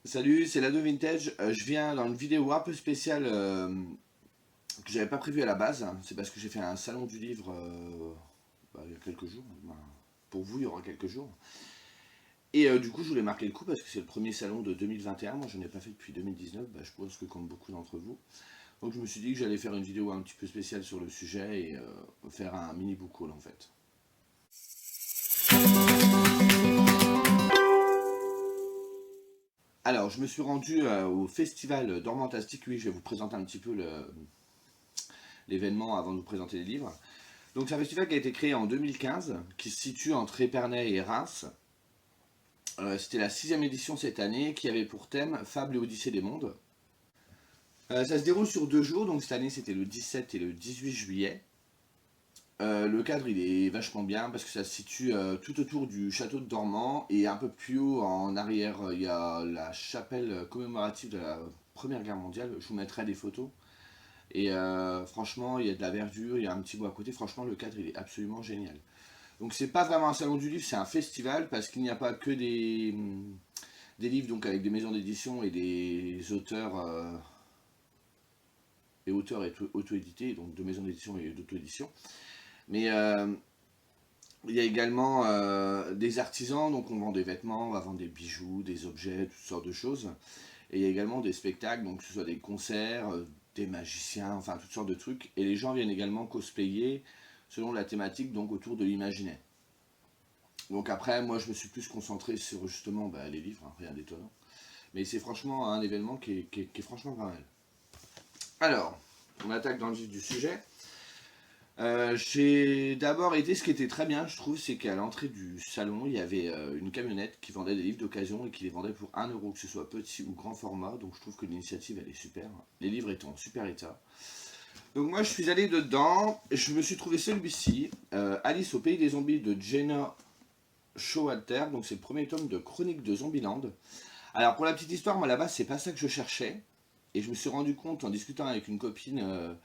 Salut, c'est Lado Vintage. Je viens dans une vidéo un peu spéciale que j'avais pas prévue à la base. C'est parce que j'ai fait un salon du livre il y a quelques jours. Pour vous, il y aura quelques jours. Et du coup, je voulais marquer le coup parce que c'est le premier salon de 2021. Moi, je n'en ai pas fait depuis 2019. Je pense que comme beaucoup d'entre vous. Donc, je me suis dit que j'allais faire une vidéo un petit peu spéciale sur le sujet et faire un mini book haul en fait. Alors, je me suis rendu au festival d'Ormantastique. Oui, je vais vous présenter un petit peu l'événement avant de vous présenter les livres. Donc c'est un festival qui a été créé en 2015, qui se situe entre Épernay et Reims. C'était la sixième édition cette année, qui avait pour thème Fable et Odyssée des mondes. Ça se déroule sur 2 jours, donc cette année c'était le 17 et le 18 juillet. Le cadre il est vachement bien parce que ça se situe tout autour du château de Dormans et un peu plus haut en arrière il y a la chapelle commémorative de la Première Guerre mondiale. Je vous mettrai des photos. Et franchement il y a de la verdure, il y a un petit bois à côté. Franchement le cadre il est absolument génial. Donc c'est pas vraiment un salon du livre, c'est un festival parce qu'il n'y a pas que des livres donc avec des maisons d'édition et des auteurs et auteurs auto-édités, donc de maisons d'édition et d'auto-édition. Mais il y a également des artisans, donc on vend des vêtements, on va vendre des bijoux, des objets, toutes sortes de choses. Et il y a également des spectacles, donc que ce soit des concerts, des magiciens, enfin toutes sortes de trucs. Et les gens viennent également cosplayer selon la thématique, donc autour de l'imaginaire. Donc après, moi je me suis plus concentré sur justement les livres, hein, rien d'étonnant. Mais c'est franchement un événement qui est franchement pas mal. Alors, on attaque dans le vif du sujet. J'ai d'abord été, ce qui était très bien, je trouve, c'est qu'à l'entrée du salon, il y avait une camionnette qui vendait des livres d'occasion et qui les vendait pour 1 euro, que ce soit petit ou grand format. Donc je trouve que l'initiative, elle est super. Les livres étant en super état. Donc moi, je suis allé dedans, je me suis trouvé celui-ci, Alice au pays des zombies de Jenna Showalter. Donc c'est le premier tome de Chronique de Zombieland. Alors pour la petite histoire, moi là-bas, c'est pas ça que je cherchais. Et je me suis rendu compte en discutant avec une copine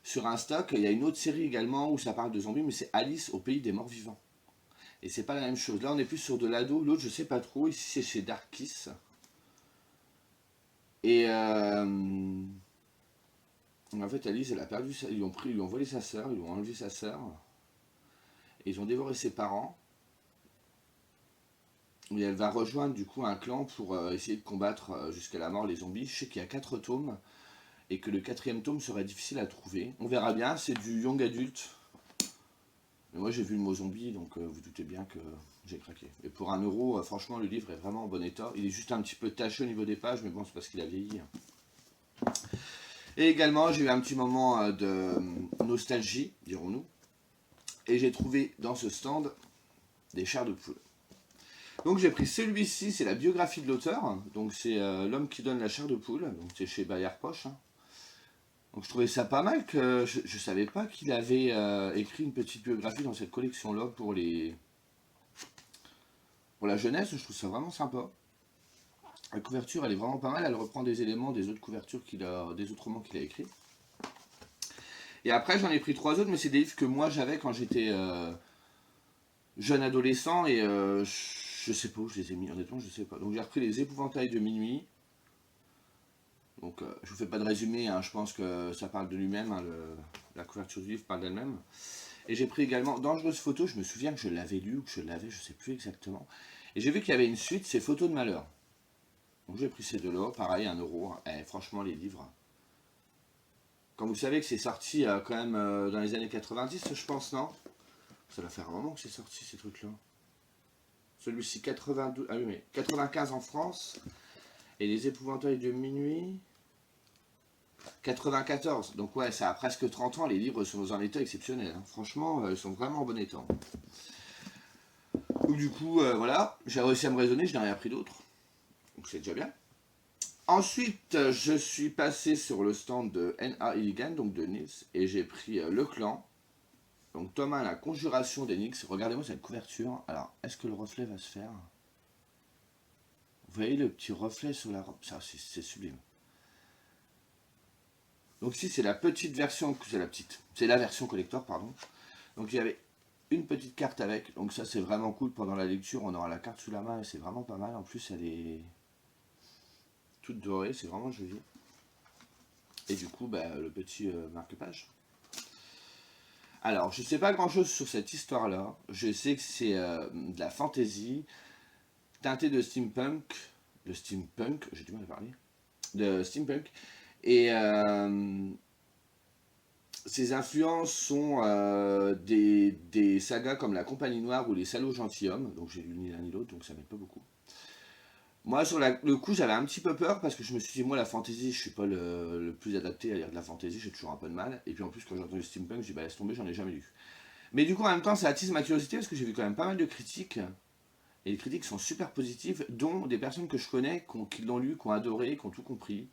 sur Insta qu'il y a une autre série également où ça parle de zombies, mais c'est Alice au pays des morts vivants. Et c'est pas la même chose. Là, on est plus sur de l'ado. L'autre, je sais pas trop. Ici, c'est chez Dark Kiss. Et en fait, Alice, elle a perdu. Ils lui ont pris, ils lui ont volé sa sœur, ils lui ont enlevé sa sœur. Et ils ont dévoré ses parents. Et elle va rejoindre du coup un clan pour essayer de combattre jusqu'à la mort les zombies. Je sais qu'il y a 4 tomes et que le quatrième tome serait difficile à trouver. On verra bien, c'est du young adulte. Mais moi j'ai vu le mot zombie, donc vous doutez bien que j'ai craqué. Et pour 1 euro, franchement le livre est vraiment en bon état. Il est juste un petit peu taché au niveau des pages, mais bon c'est parce qu'il a vieilli. Et également j'ai eu un petit moment de nostalgie, dirons-nous. Et j'ai trouvé dans ce stand des chairs de poule. Donc j'ai pris celui-ci, c'est la biographie de l'auteur. Donc c'est L'homme qui donne la chair de poule. Donc c'est chez Bayard Poche. Hein. Donc je trouvais ça pas mal que je ne savais pas qu'il avait écrit une petite biographie dans cette collection-là pour la jeunesse. Je trouve ça vraiment sympa. La couverture elle est vraiment pas mal. Elle reprend des éléments des autres couvertures des autres romans qu'il a écrits. Et après j'en ai pris 3 autres, mais c'est des livres que moi j'avais quand j'étais jeune adolescent et je sais pas où je les ai mis, honnêtement je sais pas. Donc j'ai repris Les Épouvantails de minuit. Donc je vous fais pas de résumé, hein, je pense que ça parle de lui-même, hein, la couverture du livre parle d'elle-même. Et j'ai pris également Dangereuse photo, je me souviens que je l'avais lu ou que je l'avais, je sais plus exactement. Et j'ai vu qu'il y avait une suite, c'est Photos de malheur. Donc j'ai pris ces deux-là, pareil, 1 euro. Et franchement les livres. Quand vous savez que c'est sorti quand même dans les années 90, je pense, non? Ça va faire un moment que c'est sorti ces trucs-là. Celui-ci 92, ah oui mais 95 en France. Et Les Épouvantails de minuit, 94. Donc ouais, ça a presque 30 ans, les livres sont dans un état exceptionnel. Hein. Franchement, ils sont vraiment en bon état. Donc du coup, voilà, j'ai réussi à me raisonner, je n'ai rien pris d'autre. Donc c'est déjà bien. Ensuite, je suis passé sur le stand de N.A. Illigan, donc de Nils, et j'ai pris Le Clan. Donc Thomas, la conjuration d'Enix. Regardez-moi cette couverture. Alors, est-ce que le reflet va se faire? Vous voyez le petit reflet sur la robe? Ça, c'est sublime. Donc ici, c'est la petite version, c'est la version collector, pardon. Donc il y avait une petite carte avec, donc ça c'est vraiment cool. Pendant la lecture, on aura la carte sous la main et c'est vraiment pas mal. En plus, elle est toute dorée, c'est vraiment joli. Et du coup, bah, le petit marque-page. Alors, je sais pas grand-chose sur cette histoire-là. Je sais que c'est de la fantasy, teintée de steampunk, j'ai du mal à parler, de steampunk. Et ses influences sont des sagas comme La Compagnie Noire ou Les Salauds Gentilshommes. Donc j'ai lu ni l'un ni l'autre, donc ça m'aide pas beaucoup. Moi, sur le coup, j'avais un petit peu peur parce que je me suis dit, moi, la fantasy, je suis pas le plus adapté à lire de la fantasy, j'ai toujours un peu de mal. Et puis en plus, quand j'ai entendu steampunk, j'ai dit, bah laisse tomber, j'en ai jamais lu. Mais du coup, en même temps, ça attise ma curiosité parce que j'ai vu quand même pas mal de critiques. Et les critiques sont super positives, dont des personnes que je connais qui l'ont lu, qui ont adoré, qui ont tout compris.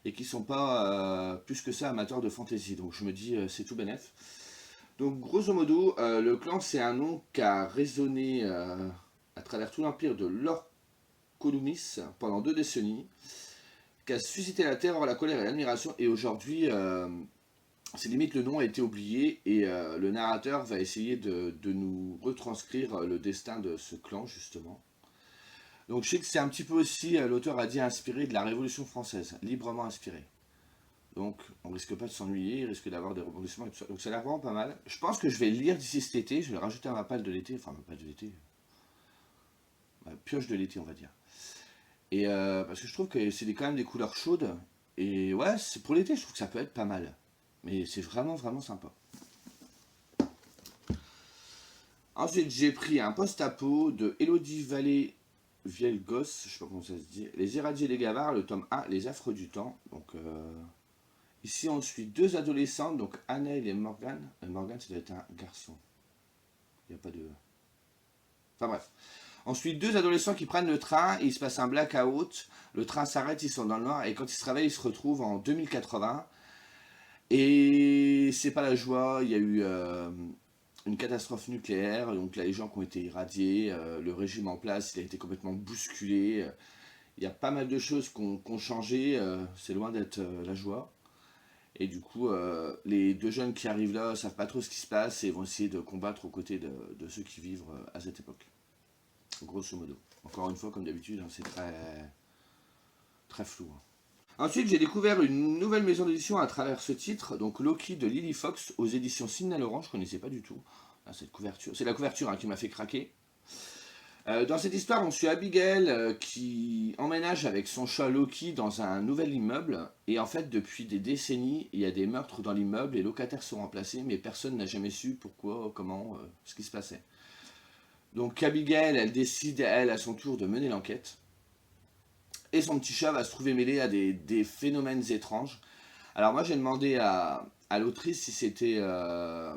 Et qui sont pas plus que ça amateurs de fantasy. Donc je me dis, c'est tout bénef. Donc grosso modo, le clan, c'est un nom qui a résonné à travers tout l'empire de Lord Columis pendant 2 décennies, qui a suscité la terreur, la colère et l'admiration, et aujourd'hui, c'est limite le nom a été oublié, et le narrateur va essayer de nous retranscrire le destin de ce clan, justement. Donc je sais que c'est un petit peu aussi, l'auteur a dit, inspiré de la Révolution française, librement inspiré. Donc on risque pas de s'ennuyer, il risque d'avoir des rebondissements et tout ça. Donc ça a l'air vraiment pas mal. Je pense que je vais le lire d'ici cet été, je vais le rajouter à ma palle de l'été, enfin ma palle de l'été, ma pioche de l'été on va dire. Et parce que je trouve que c'est quand même des couleurs chaudes. Et ouais, c'est pour l'été, je trouve que ça peut être pas mal. Mais c'est vraiment, vraiment sympa. Ensuite, j'ai pris un post-apo de Elodie Vallée Vielgos, je sais pas comment ça se dit. Les Irradiés des Gavards, le tome 1, Les Affres du Temps. Donc ici, on suit 2 adolescentes, donc Annelle et Morgane. Morgane, ça doit être un garçon. Il n'y a pas de. Enfin bref. Ensuite, 2 adolescents qui prennent le train, et il se passe un blackout, le train s'arrête, ils sont dans le noir, et quand ils se réveillent, ils se retrouvent en 2080. Et c'est pas la joie, il y a eu une catastrophe nucléaire, donc là les gens qui ont été irradiés, le régime en place, il a été complètement bousculé. Il y a pas mal de choses qui ont changé, c'est loin d'être la joie. Et du coup, les 2 jeunes qui arrivent là savent pas trop ce qui se passe et vont essayer de combattre aux côtés de ceux qui vivent à cette époque. Grosso modo. Encore une fois, comme d'habitude, hein, c'est très flou. Hein. Ensuite, j'ai découvert une nouvelle maison d'édition à travers ce titre, donc Loki de Lily Fox aux éditions Sidney Laurent, je ne connaissais pas du tout. Cette couverture, c'est la couverture hein, qui m'a fait craquer. Dans cette histoire, on suit Abigail qui emménage avec son chat Loki dans un nouvel immeuble. Et en fait, depuis des décennies, il y a des meurtres dans l'immeuble, les locataires sont remplacés, mais personne n'a jamais su pourquoi, comment, ce qui se passait. Donc Abigail, elle décide, elle, à son tour, de mener l'enquête. Et son petit chat va se trouver mêlé à des phénomènes étranges. Alors moi, j'ai demandé à l'autrice si c'était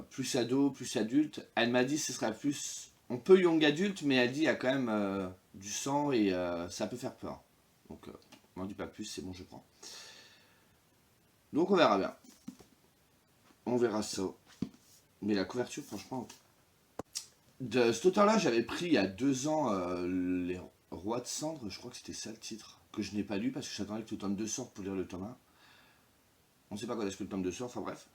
plus ado, plus adulte. Elle m'a dit que ce serait plus... On peut young adulte, mais elle dit qu'il y a quand même du sang et ça peut faire peur. Donc, on m'en dit pas plus, c'est bon, je prends. Donc on verra bien. On verra ça. Mais la couverture, franchement... De cet auteur-là, j'avais pris il y a 2 ans Les Rois de Cendres, je crois que c'était ça le titre, que je n'ai pas lu parce que j'attendais que le tome 2 sorte pour lire le tome 1. On ne sait pas quand est-ce que le tome 2 sort, enfin bref.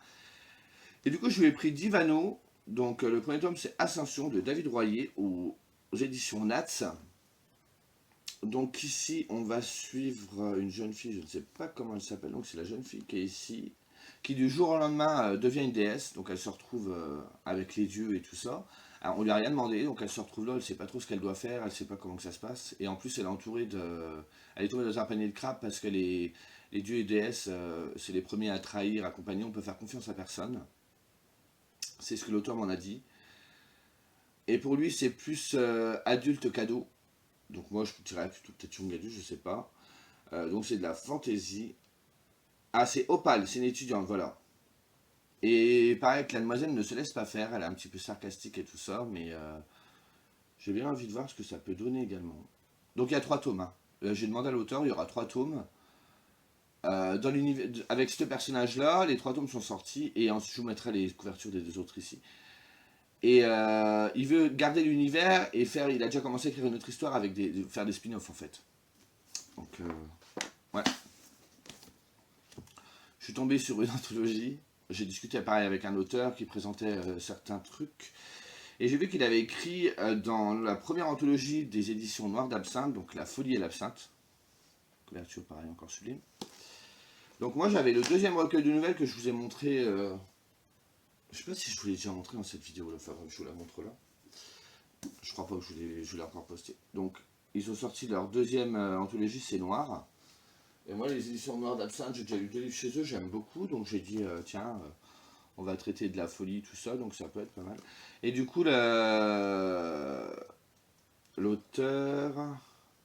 Et du coup, je lui ai pris Divano. Donc, le premier tome, c'est Ascension de David Royer aux éditions Nats. Donc, ici, on va suivre une jeune fille, je ne sais pas comment elle s'appelle. Donc, c'est la jeune fille qui est ici, qui du jour au lendemain devient une déesse. Donc, elle se retrouve avec les dieux et tout ça. Alors, on lui a rien demandé, donc elle se retrouve là, elle ne sait pas trop ce qu'elle doit faire, elle ne sait pas comment que ça se passe. Et en plus, elle est entourée elle est tombée dans un panier de crabes parce que les dieux et déesses, c'est les premiers à trahir, à accompagner, on peut faire confiance à personne. C'est ce que l'auteur m'en a dit. Et pour lui, c'est plus adulte qu'ado. Donc moi, je dirais plutôt peut-être young adulte, je sais pas. Donc c'est de la fantasy. Ah, c'est Opal, c'est une étudiante, voilà. Et pareil que la demoiselle ne se laisse pas faire, elle est un petit peu sarcastique et tout ça, mais j'ai bien envie de voir ce que ça peut donner également. Donc il y a 3 tomes. Hein. J'ai demandé à l'auteur, il y aura 3 tomes. Dans avec ce personnage-là, les 3 tomes sont sortis, et ensuite je vous mettrai les couvertures des 2 autres ici. Et il veut garder l'univers et il a déjà commencé à écrire une autre histoire avec faire des spin-offs en fait. Donc ouais. Je suis tombé sur une anthologie. J'ai discuté pareil avec un auteur qui présentait certains trucs. Et j'ai vu qu'il avait écrit dans la première anthologie des éditions Noires d'Absinthe, donc La Folie et l'Absinthe, couverture pareil, encore sublime. Donc moi j'avais le deuxième recueil de nouvelles que je vous ai montré. Je sais pas si je vous l'ai déjà montré dans cette vidéo là, enfin je vous la montre là. Je crois pas que je l'ai encore posté. Donc ils ont sorti leur deuxième anthologie, c'est Noir. Et moi les éditions Noires d'Absinthe, j'ai déjà lu 2 livres chez eux, j'aime beaucoup. Donc j'ai dit tiens, on va traiter de la folie, tout ça, donc ça peut être pas mal. Et du coup l'auteur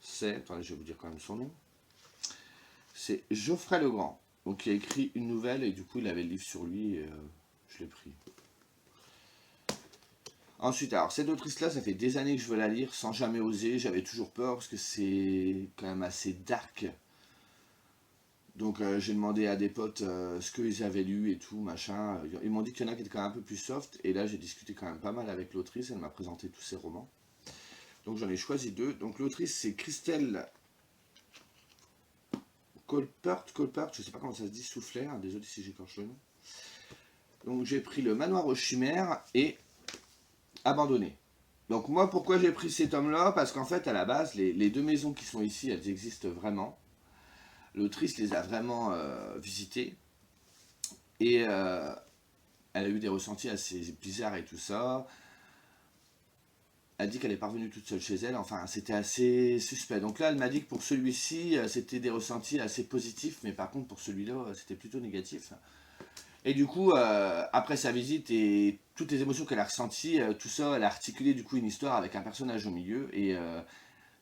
c'est, attendez je vais vous dire quand même son nom. C'est Geoffrey Legrand. Donc il a écrit une nouvelle et du coup il avait le livre sur lui et je l'ai pris. Ensuite, alors cette autrice-là, ça fait des années que je veux la lire sans jamais oser. J'avais toujours peur parce que c'est quand même assez dark. Donc j'ai demandé à des potes ce qu'ils avaient lu et tout, machin. Ils m'ont dit qu'il y en a qui étaient quand même un peu plus soft. Et là, j'ai discuté quand même pas mal avec l'autrice. Elle m'a présenté tous ses romans. Donc j'en ai choisi 2. Donc l'autrice, c'est Christelle Colpert, je sais pas comment ça se dit, Soufflet. Hein, désolé si j'écorche le nom. Donc j'ai pris Le Manoir aux Chimères et Abandonné. Donc moi, pourquoi j'ai pris ces tomes-là? Parce qu'en fait, à la base, les 2 maisons qui sont ici, elles existent vraiment. L'autrice les a vraiment visitées. Et elle a eu des ressentis assez bizarres et tout ça. Elle dit qu'elle est parvenue toute seule chez elle. Enfin, c'était assez suspect. Donc là, elle m'a dit que pour celui-ci, c'était des ressentis assez positifs. Mais par contre, pour celui-là, c'était plutôt négatif. Et du coup, après sa visite et toutes les émotions qu'elle a ressenties, tout ça, elle a articulé du coup une histoire avec un personnage au milieu. Et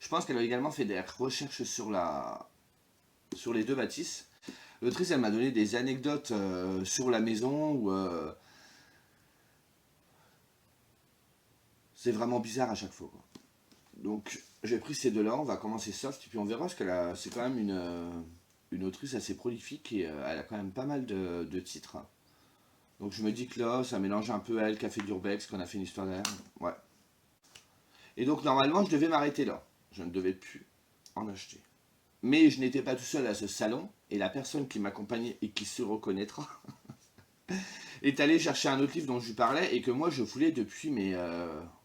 je pense qu'elle a également fait des recherches sur les 2 bâtisses. L'autrice, elle m'a donné des anecdotes sur la maison où c'est vraiment bizarre à chaque fois, quoi. Donc j'ai pris ces 2-là, on va commencer soft et puis on verra parce qu'elle a, c'est quand même une autrice assez prolifique et elle a quand même pas mal de titres. Donc je me dis que là, ça mélange un peu elle qui a fait d'Urbex, qu'on a fait une histoire derrière. Ouais. Et donc normalement, je devais m'arrêter là. Je ne devais plus en acheter. Mais je n'étais pas tout seul à ce salon, et la personne qui m'accompagnait et qui se reconnaîtra est allée chercher un autre livre dont je lui parlais et que moi je voulais depuis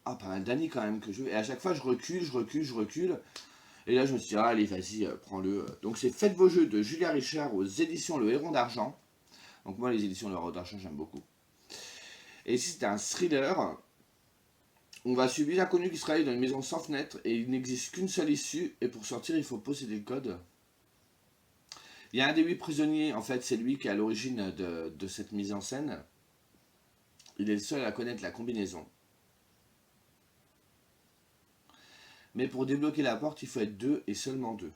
pas mal d'années quand même que je veux. Et à chaque fois je recule. Et là je me suis dit, ah, allez vas-y, prends-le. Donc c'est Faites vos jeux de Julia Richard aux éditions Le Héron d'Argent. Donc moi les éditions Le Héron d'Argent j'aime beaucoup. Et ici c'est un thriller. On va suivre une inconnue qui se réveille dans une maison sans fenêtre et il n'existe qu'une seule issue et pour sortir il faut posséder le code. Il y a un des 8 prisonniers, en fait c'est lui qui est à l'origine de cette mise en scène. Il est le seul à connaître la combinaison. Mais pour débloquer la porte il faut être 2 et seulement 2.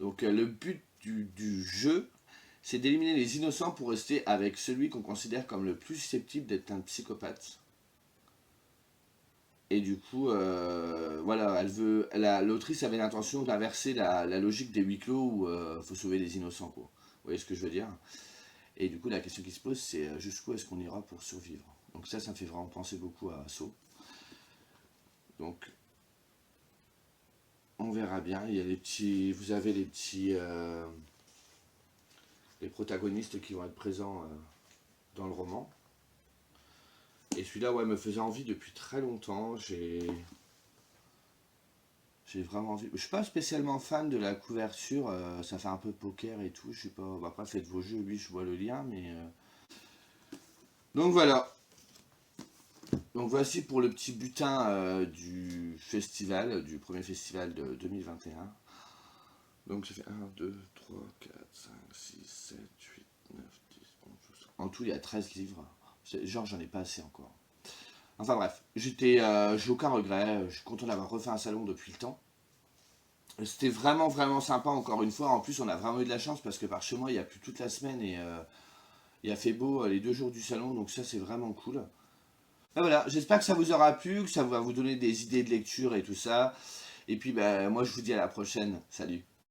Donc le but du jeu c'est d'éliminer les innocents pour rester avec celui qu'on considère comme le plus susceptible d'être un psychopathe. Et du coup, voilà, l'autrice avait l'intention d'inverser la logique des huis clos où il faut sauver les innocents, quoi. Vous voyez ce que je veux dire? Et du coup, la question qui se pose, c'est jusqu'où est-ce qu'on ira pour survivre? Donc ça me fait vraiment penser beaucoup à Saw. Donc, on verra bien. Il y a vous avez les protagonistes qui vont être présents dans le roman. Et celui-là, ouais, me faisait envie depuis très longtemps. J'ai vraiment envie. Je suis pas spécialement fan de la couverture. Ça fait un peu poker et tout. Je sais pas. Après, faites vos jeux. Oui, je vois le lien, mais. Donc voilà. Donc voici pour le petit butin du festival, du premier festival de 2021. Donc ça fait 1, 2, 3, 4, 5, 6, 7, 8, 9, 10, 11, 12. En tout, il y a 13 livres. Genre, j'en ai pas assez encore. Enfin bref, j'ai aucun regret. Je suis content d'avoir refait un salon depuis le temps. C'était vraiment vraiment sympa encore une fois. En plus, on a vraiment eu de la chance parce que par chez moi, il y a plu toute la semaine et il a fait beau les 2 jours du salon. Donc ça, c'est vraiment cool. Ben voilà, j'espère que ça vous aura plu, que ça va vous donner des idées de lecture et tout ça. Et puis, ben, moi, je vous dis à la prochaine. Salut.